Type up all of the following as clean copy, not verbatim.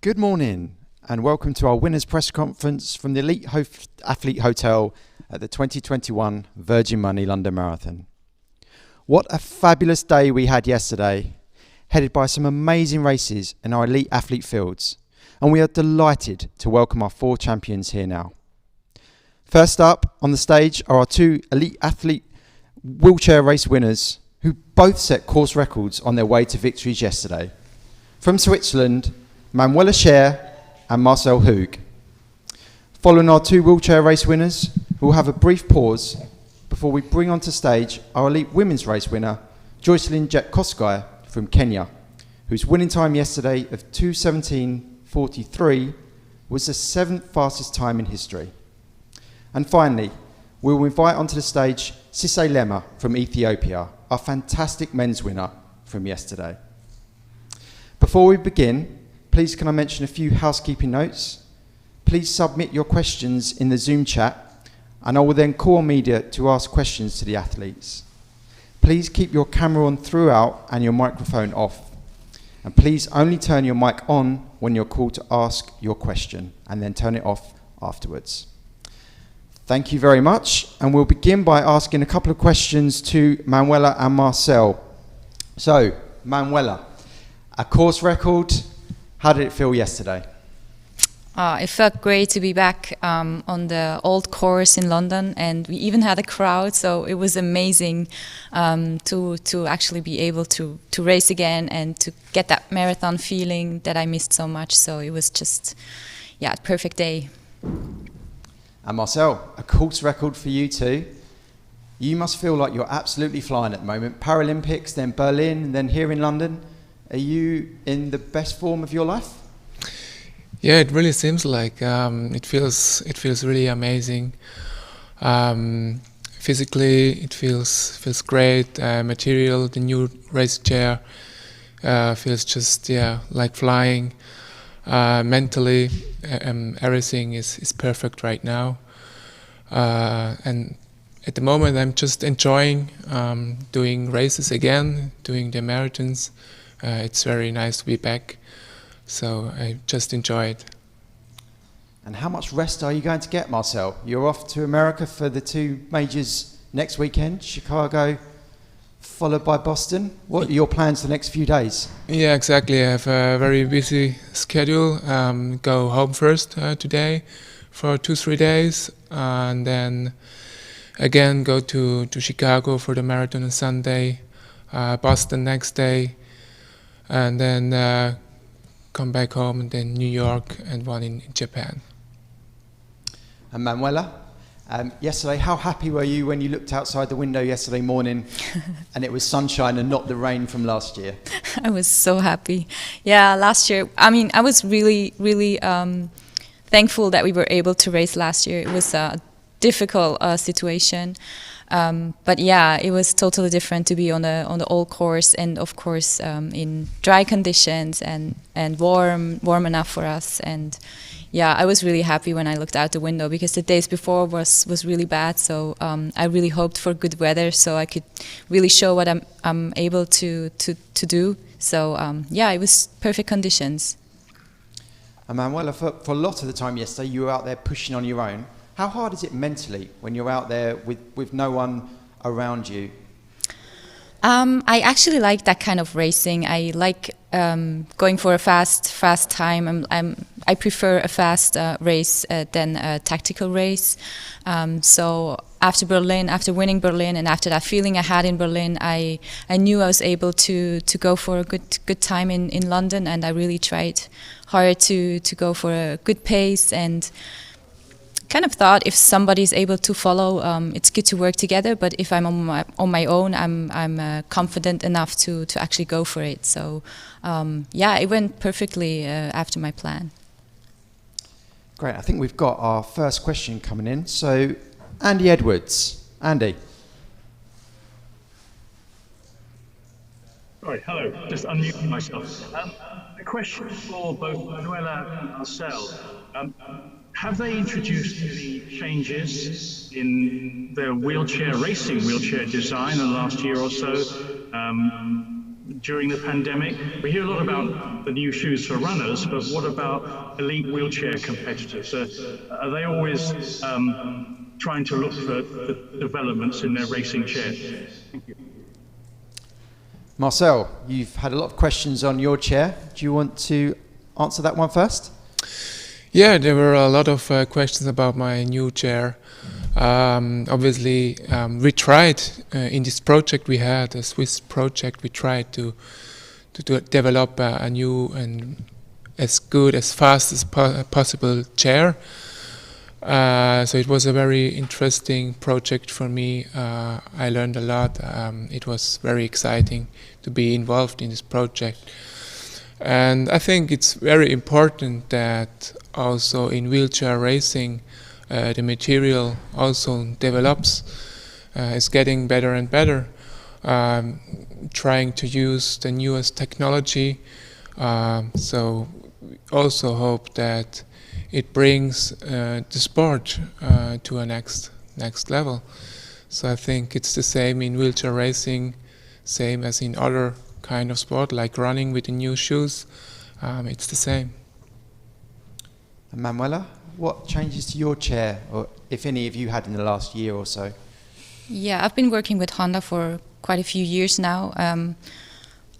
Good morning and welcome to our winners press conference from the Elite Athlete Hotel at the 2021 Virgin Money London Marathon. What a fabulous day we had yesterday, headed by some amazing races in our elite athlete fields, and we are delighted to welcome our 4 champions here now. First up on the stage are our 2 elite athlete wheelchair race winners who both set course records on their way to victories yesterday. From Switzerland, Manuela Scher and Marcel Hug. Following our 2 wheelchair race winners, we'll have a brief pause before we bring onto stage our elite women's race winner, Joycelyn Jet-Kosgei from Kenya, whose winning time yesterday of 2:17:43 was the 7th fastest time in history. And finally, we will invite onto the stage Sisay Lema from Ethiopia, our fantastic men's winner from yesterday. Before we begin, please can I mention a few housekeeping notes? Please submit your questions in the Zoom chat, and I will then call on media to ask questions to the athletes. Please keep your camera on throughout and your microphone off. And please only turn your mic on when you're called to ask your question, and then turn it off afterwards. Thank you very much, and we'll begin by asking a couple of questions to Manuela and Marcel. So, Manuela, a course record. How did it feel yesterday? It felt great to be back on the old course in London, and we even had a crowd, so it was amazing to actually be able to race again and to get that marathon feeling that I missed so much. So it was just, a perfect day. And Marcel, a course record for you too. You must feel like you're absolutely flying at the moment. Paralympics, then Berlin, then here in London. Are you in the best form of your life? Yeah, it really seems like it feels really amazing. Physically, it feels great. Material, the new race chair feels just like flying. Mentally, everything is perfect right now. And at the moment, I'm just enjoying doing races again, doing the marathons. It's very nice to be back, so I just enjoy it. And how much rest are you going to get, Marcel? You're off to America for the 2 majors next weekend, Chicago, followed by Boston. What are your plans for the next few days? Yeah, exactly. I have a very busy schedule. Go home first today for 2-3 days, and then again go to Chicago for the marathon on Sunday, Boston next day, and then come back home, and then New York and one in Japan. And Manuela, yesterday, how happy were you when you looked outside the window yesterday morning and it was sunshine and not the rain from last year? I was so happy. Yeah, last year, I was really, really thankful that we were able to race last year. It was a difficult situation. But it was totally different to be on the old course, and of course in dry conditions and warm enough for us. And I was really happy when I looked out the window, because the days before was really bad. So I really hoped for good weather so I could really show what I'm able to do. So it was perfect conditions. And Manuela, for a lot of the time yesterday, you were out there pushing on your own. How hard is it mentally when you're out there with no one around you? I actually like that kind of racing. I like going for a fast time. I prefer a fast race than a tactical race. So after winning Berlin, and after that feeling I had in Berlin, I knew I was able to go for a good time in London, and I really tried hard to go for a good pace, and kind of thought if somebody's able to follow, it's good to work together. But if I'm on my own, I'm confident enough to actually go for it. So it went perfectly after my plan. Great. I think we've got our first question coming in. So Andy Edwards. Andy. Right, hello. Just unmuting myself. A question for both Manuela and Marcel. Have they introduced any changes in their wheelchair design in the last year or so? during the pandemic? We hear a lot about the new shoes for runners, but what about elite wheelchair competitors? Are they always trying to look for developments in their racing chairs? Thank you. Marcel, you've had a lot of questions on your chair. Do you want to answer that one first? Yeah, there were a lot of questions about my new chair. Obviously, we tried in this project we had, a Swiss project, we tried to develop a new and as good, as fast as possible chair. So it was a very interesting project for me. I learned a lot. It was very exciting to be involved in this project. And I think it's very important that also in wheelchair racing, the material also develops, is getting better and better, trying to use the newest technology. So we also hope that it brings the sport to a next level. So I think it's the same in wheelchair racing, same as in other kind of sport, like running with the new shoes. It's the same. And Manuela, what changes to your chair, or if any of you had in the last year or so? Yeah, I've been working with Honda for quite a few years now.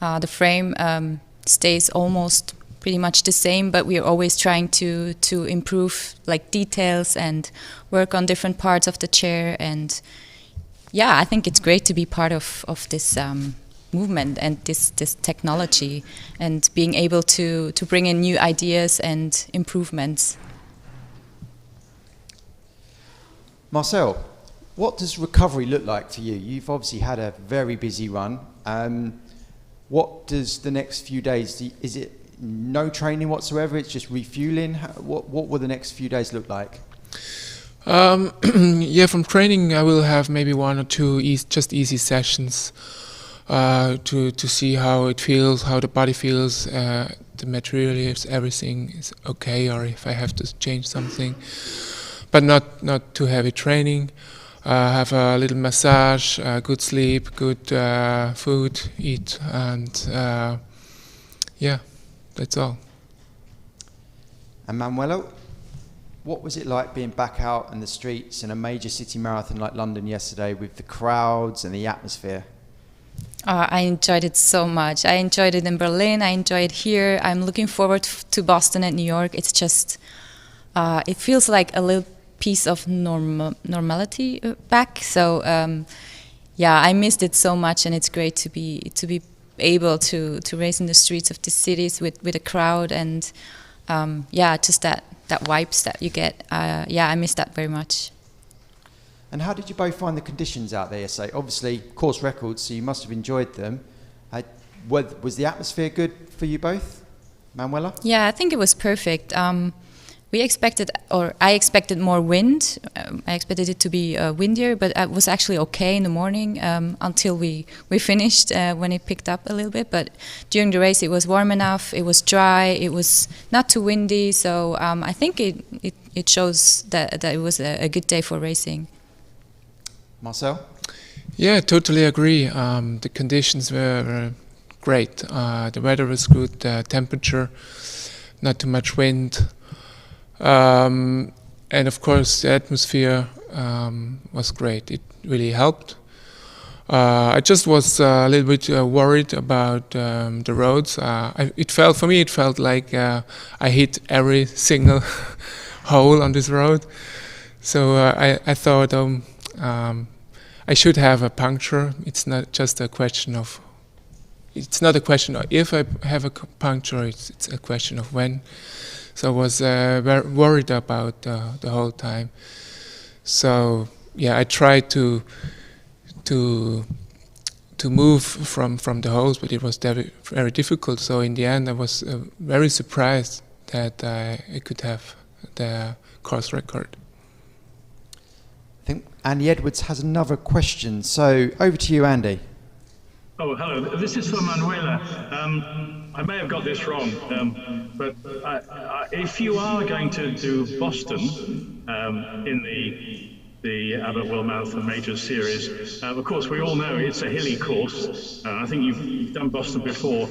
The frame stays almost pretty much the same, but we're always trying to improve like details and work on different parts of the chair. And yeah, I think it's great to be part of this movement and this technology, and being able to bring in new ideas and improvements. Marcel, what does recovery look like for you? You've obviously had a very busy run. What does the next few days, is it no training whatsoever, it's just refueling? What will the next few days look like? Yeah, from training I will have maybe one or two just easy sessions to see how it feels, how the body feels, the material, if everything is okay, or if I have to change something. But not too heavy training. Have a little massage, good sleep, good food, eat, and yeah, that's all. And Manuela, what was it like being back out in the streets in a major city marathon like London yesterday with the crowds and the atmosphere? I enjoyed it so much. I enjoyed it in Berlin. I enjoyed it here. I'm looking forward to Boston and New York. It's just, it feels like a little piece of normality back. So yeah, I missed it so much, and it's great to be able to race in the streets of the cities with a crowd, and yeah, just that vibes that you get. Yeah, I miss that very much. And how did you both find the conditions out there? So obviously course records, so you must have enjoyed them. Was the atmosphere good for you both, Manuela? Yeah, I think it was perfect. We expected, or I expected more wind. I expected it to be windier, but it was actually okay in the morning until we finished when it picked up a little bit. But during the race, it was warm enough. It was dry. It was not too windy. So I think it shows that it was a good day for racing. Marcel? Yeah, totally agree. The conditions were great. The weather was good. Temperature, not too much wind. And of course the atmosphere was great. It really helped. I just was a little bit worried about the roads. For me it felt like I hit every single hole on this road. So I thought I should have a puncture. It's not just a question of. It's not a question of if I have a puncture. It's a question of when. So I was very worried about the whole time. So yeah, I tried to move from the holes, but it was very difficult. So in the end, I was very surprised that I could have the course record. I think Andy Edwards has another question. So over to you, Andy. Oh, hello. This is for Manuela. I may have got this wrong, but if you are going to do Boston in the the Abbott World Marathon Major Series. Of course, we all know it's a hilly course. I think you've done Boston before.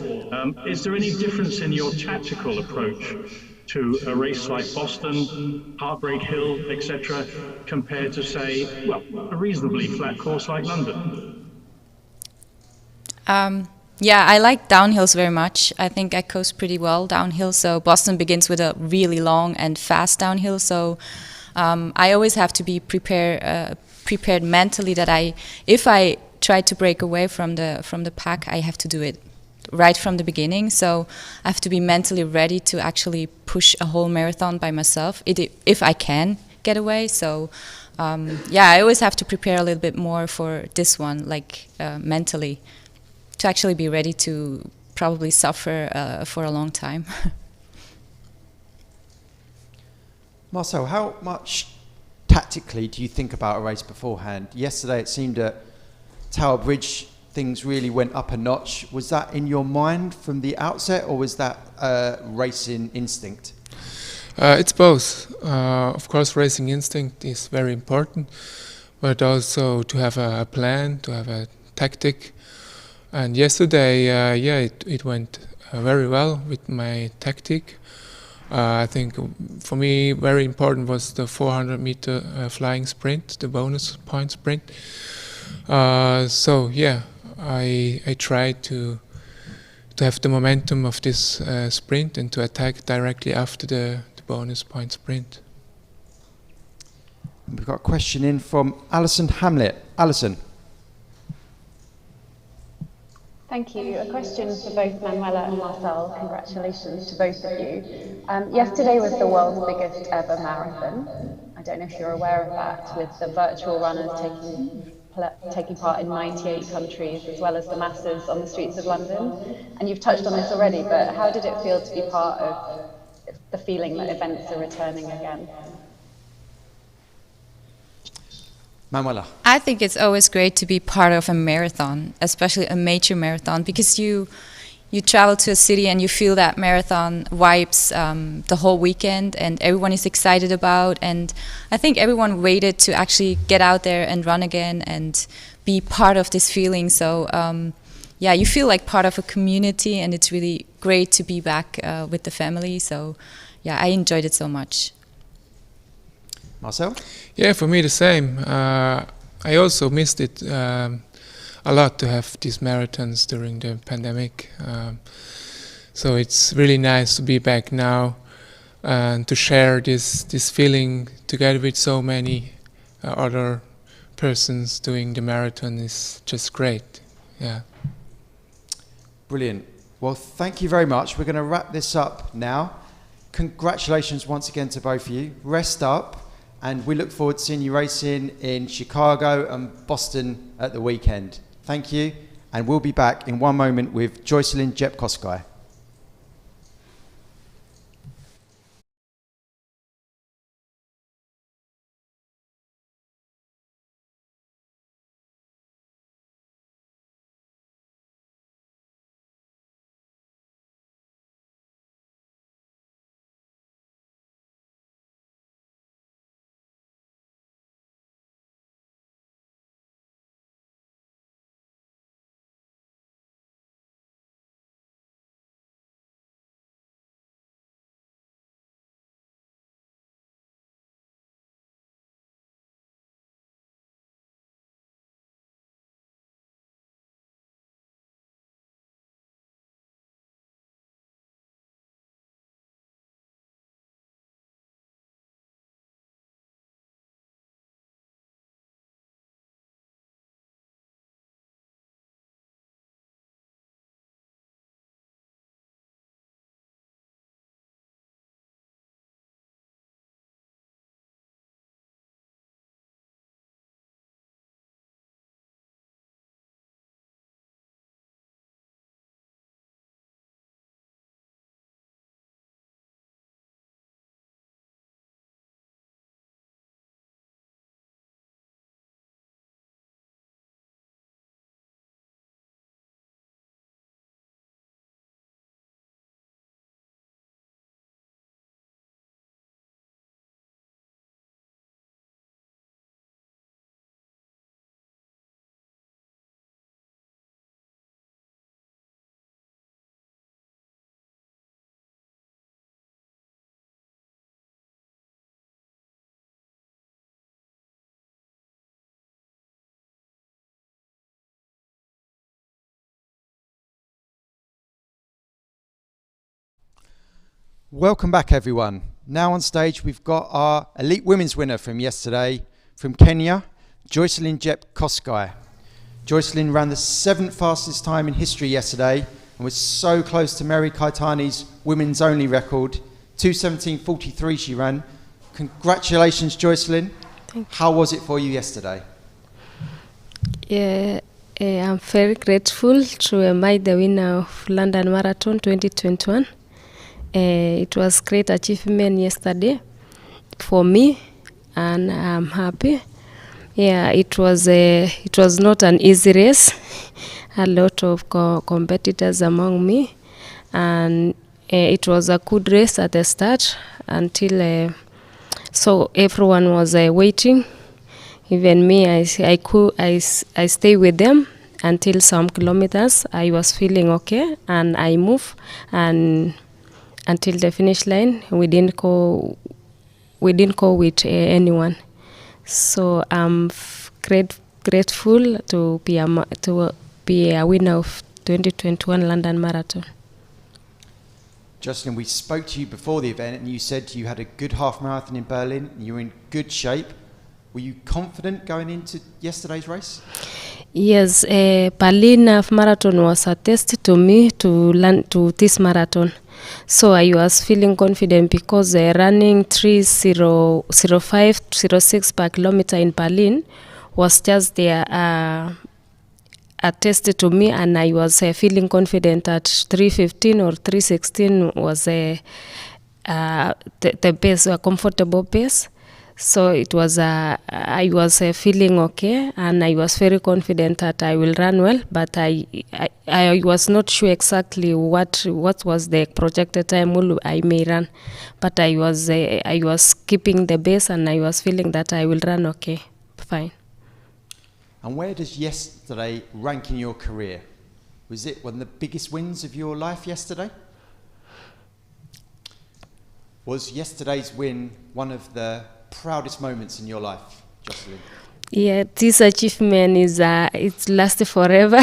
Is there any difference in your tactical approach to a race like Boston, Heartbreak Hill, etc., compared to, say, well, a reasonably flat course like London? Yeah, I like downhills very much. I think I coast pretty well downhill. So Boston begins with a really long and fast downhill. So I always have to be prepared mentally that if I try to break away from the pack, I have to do it right from the beginning. So I have to be mentally ready to actually push a whole marathon by myself, if I can get away. So yeah, I always have to prepare a little bit more for this one, like mentally, to actually be ready to probably suffer for a long time. Marcel, how much tactically do you think about a race beforehand? Yesterday it seemed at Tower Bridge things really went up a notch. Was that in your mind from the outset, or was that racing instinct? It's both. Of course, racing instinct is very important, but also to have a plan, to have a tactic. And yesterday, it went very well with my tactic. I think for me very important was the 400-meter flying sprint, the bonus point sprint. So yeah, I tried to have the momentum of this sprint and to attack directly after the bonus point sprint. We've got a question in from Alison Hamlet. Alison. Thank you. A question for both Manuela and Marcel. Congratulations to both of you. Yesterday was the world's biggest ever marathon. I don't know if you're aware of that, with the virtual runners taking part in 98 countries, as well as the masses on the streets of London. And you've touched on this already, but how did it feel to be part of the feeling that events are returning again? Manuela. I think it's always great to be part of a marathon, especially a major marathon, because you travel to a city and you feel that marathon vibes the whole weekend, and everyone is excited about. And I think everyone waited to actually get out there and run again and be part of this feeling. So yeah, you feel like part of a community, and it's really great to be back with the family. So yeah, I enjoyed it so much. Marcel? Yeah, for me the same. I also missed it a lot to have these marathons during the pandemic. So it's really nice to be back now and to share this feeling together with so many other persons doing the marathon is just great. Yeah. Brilliant. Well, thank you very much. We're going to wrap this up now. Congratulations once again to both of you. Rest up. And we look forward to seeing you racing in Chicago and Boston at the weekend. Thank you. And we'll be back in one moment with Joycelyn Jepkoskai. Welcome back, everyone. Now on stage, we've got our elite women's winner from yesterday, from Kenya, Joycelyn Jep Kosgei. Joycelyn ran the 7th fastest time in history yesterday and was so close to Mary Kaitani's women's only record. 2:17:43 she ran. Congratulations, Joycelyn. How was it for you yesterday? Yeah, I'm very grateful to be the winner of London Marathon 2021. It was great achievement yesterday for me, and I'm happy. Yeah, it was not an easy race. A lot of competitors among me, and it was a good race at the start until so everyone was waiting. Even me, I stay with them until some kilometers. I was feeling okay, and I moved, and until the finish line, we didn't go with anyone. So I'm grateful to be a winner of 2021 London Marathon. Joycelyn, we spoke to you before the event and you said you had a good half marathon in Berlin and you were in good shape. Were you confident going into yesterday's race? Yes, Berlin half marathon was a test to me to learn to this marathon. So I was feeling confident because running 3:05:06 per kilometer in Berlin was just a test to me, and I was feeling confident that 3:15 or 3:16 was the pace, a comfortable pace. So it was I was feeling okay, and I was very confident that I will run well, but I was not sure exactly what was the projected time I may run, but I was keeping the pace, and I was feeling that I will run okay, fine. And where does yesterday rank in your career? Was it one of the biggest wins of your life yesterday? Was yesterday's win one of the proudest moments in your life, Joycelyn? Yeah, this achievement is it lasts forever.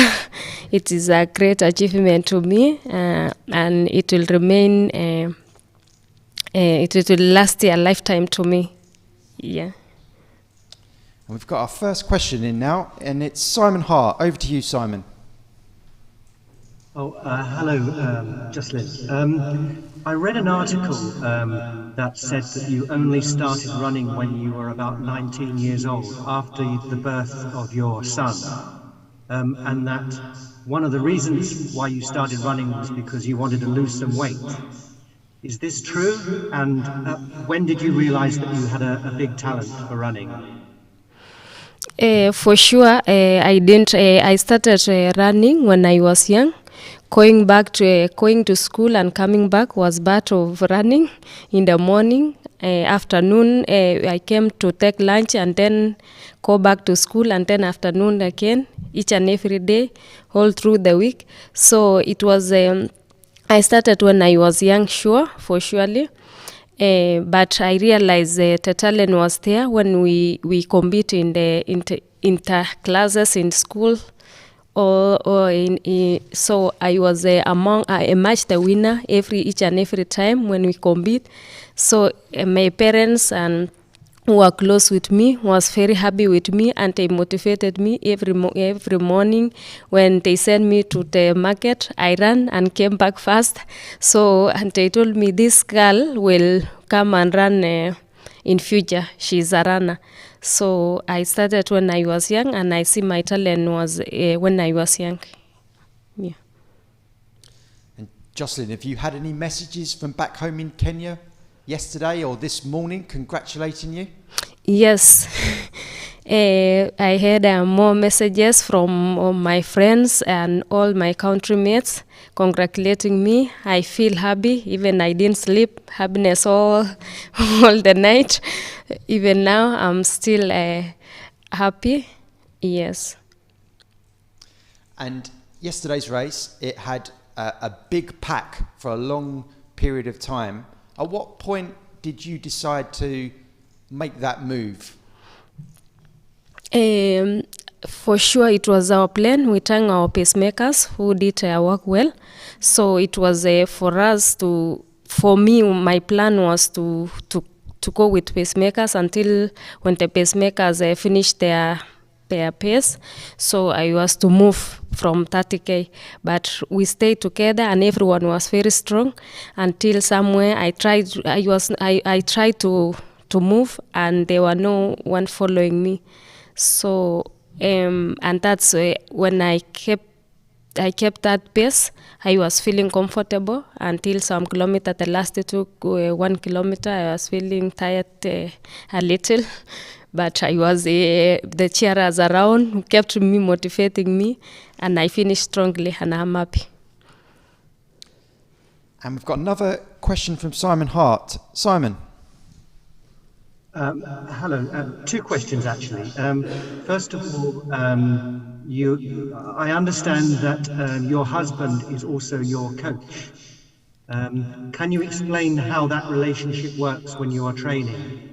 It is a great achievement to me, and it will remain. It will last a lifetime to me. Yeah. And we've got our first question in now, and it's Simon Hart. Over to you, Simon. Hello, Joycelyn. I read an article that said that you only started running when you were about 19 years old, after the birth of your son, and that one of the reasons why you started running was because you wanted to lose some weight. Is this true? And when did you realize that you had a big talent for running? For sure, I didn't. I started running when I was young. Going to school and coming back was part of running. In the morning, afternoon, I came to take lunch and then go back to school, and then afternoon again, each and every day, all through the week. So it was. I started when I was young, for surely. But I realized the talent was there when we compete in the inter classes in school, or in so I was I matched the winner each and every time when we compete. So my parents and who were close with me was very happy with me, and they motivated me every morning. When they sent me to the market, I ran and came back fast. So, and they told me, this girl will come and run in future. She's a runner. So I started when I was young, and I see my talent was when I was young. Yeah. And Joycelyn, have you had any messages from back home in Kenya yesterday or this morning congratulating you? Yes. I had more messages from all my friends and all my countrymates congratulating me. I feel happy. Even I didn't sleep. Happiness all the night. Even now, I'm still happy. Yes. And yesterday's race, it had a big pack for a long period of time. At what point did you decide to make that move? For sure, it was our plan. We thank our pacemakers who did work well. So it was for us for me, my plan was to go with pacemakers until when the pacemakers finish their pace. So I was to move from 30K, but we stayed together and everyone was very strong until somewhere I tried to move and there were no one following me. So and that's when I kept that pace. I was feeling comfortable until some kilometer. The last took 1 kilometer. I was feeling tired a little, but I was the cheerers around kept me motivating me, and I finished strongly, and I'm happy. And we've got another question from Simon Hart. Simon. Hello. Two questions, actually. First of all, I understand that your husband is also your coach. Can you explain how that relationship works when you are training?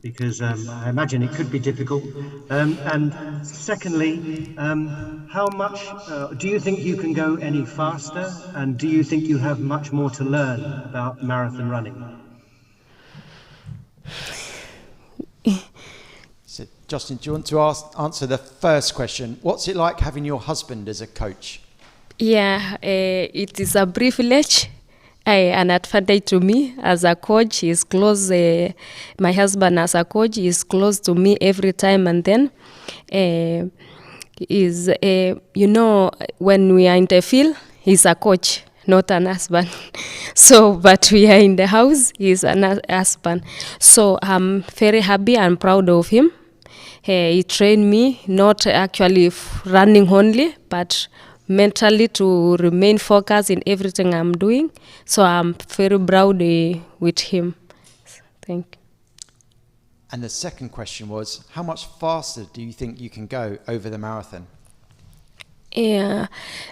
Because I imagine it could be difficult. And secondly, how much do you think you can go any faster? And do you think you have much more to learn about marathon running? So, Jocelyn, do you want to answer the first question? What's it like having your husband as a coach? Yeah, it is a privilege. An advantage to me as a coach. Is close. My husband as a coach is close to me every time, and then when we are in the field, he's a coach, not an husband. So, but we are in the house, he's an husband. So I'm very happy and proud of him. He trained me, not actually running only, but mentally to remain focused in everything I'm doing. So I'm very proud with him. Thank you. And the second question was, how much faster do you think you can go over the marathon? Yeah,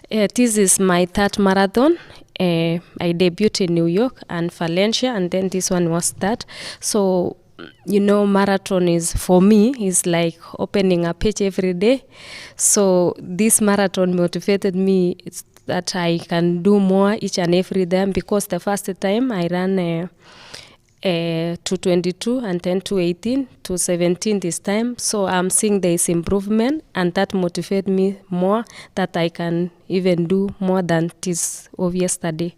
this is my third marathon. I debuted in New York and Valencia, and then this one was that. So, marathon is, for me, is like opening a page every day. So this marathon motivated me that I can do more each and every day, because the first time I ran 222 and then 218 to 17 this time. So I'm seeing there is improvement, and that motivates me more that I can even do more than this of yesterday.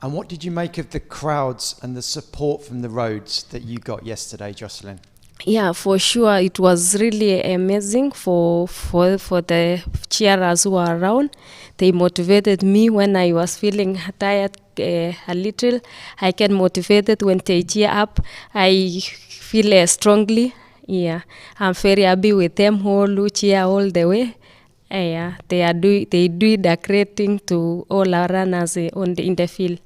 And what did you make of the crowds and the support from the roads that you got yesterday, Jocelyn? Yeah, for sure. It was really amazing for the cheerers who are around. They motivated me when I was feeling tired a little. I get motivated when they cheer up. I feel strongly. Yeah, I'm very happy with them who cheer all the way. Yeah, they do the great thing to all our runners in the field.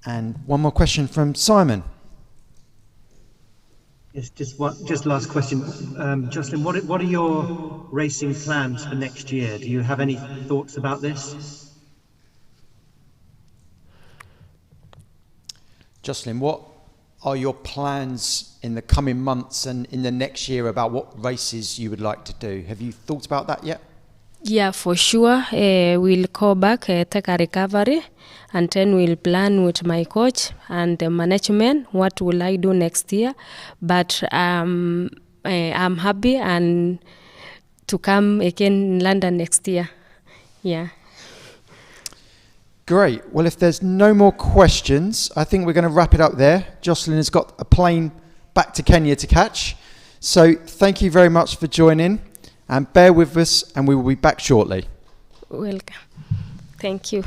And one more question from Simon. Yes, just last question. Jocelyn, what are your racing plans for next year? Do you have any thoughts about this? Jocelyn, what are your plans in the coming months and in the next year about what races you would like to do? Have you thought about that yet? Yeah, for sure. We'll go back, take a recovery, and then we'll plan with my coach and the management what will I do next year. But I'm happy and to come again in London next year. Yeah. Great. Well, if there's no more questions, I think we're going to wrap it up there. Jocelyn has got a plane back to Kenya to catch. So thank you very much for joining, and bear with us, and we will be back shortly. Welcome. Thank you.